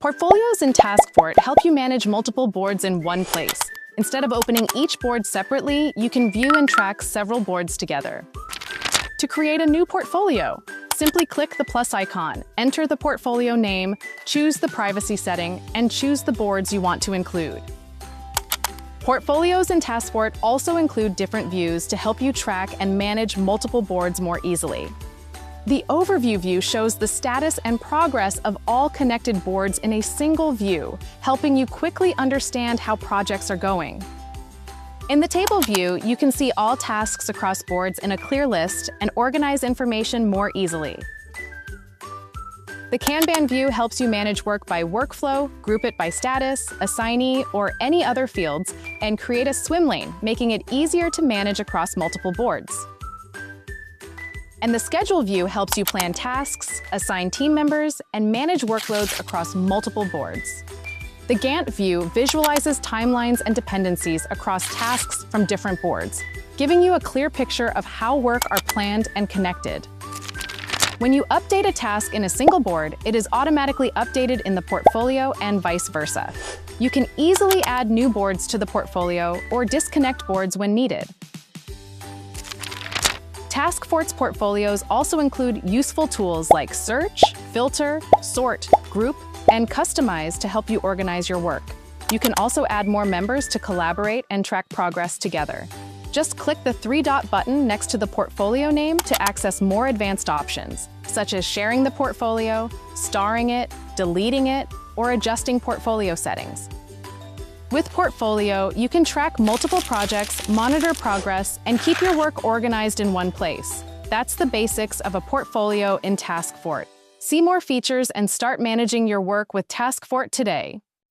Portfolios in TaskFord help you manage multiple boards in one place. Instead of opening each board separately, you can view and track several boards together. To create a new portfolio, simply click the plus icon, enter the portfolio name, choose the privacy setting, and choose the boards you want to include. Portfolios in TaskFord also include different views to help you track and manage multiple boards more easily. The Overview view shows the status and progress of all connected boards in a single view, helping you quickly understand how projects are going. In the Table view, you can see all tasks across boards in a clear list and organize information more easily. The Kanban View helps you manage work by workflow, group it by status, assignee, or any other fields, and create a swim lane, making it easier to manage across multiple boards. And the Schedule view helps you plan tasks, assign team members, and manage workloads across multiple boards. The Gantt View visualizes timelines and dependencies across tasks from different boards, giving you a clear picture of how work are planned and connected. When you update a task in a single board, it is automatically updated in the portfolio and vice versa. You can easily add new boards to the portfolio or disconnect boards when needed. TaskFord's portfolios also include useful tools like search, filter, sort, group, and customize to help you organize your work. You can also add more members to collaborate and track progress together. Just click the three-dot button next to the portfolio name to access more advanced options, such as sharing the portfolio, starring it, deleting it, or adjusting portfolio settings. With Portfolio, you can track multiple projects, monitor progress, and keep your work organized in one place. That's the basics of a portfolio in TaskFord. See more features and start managing your work with TaskFord today.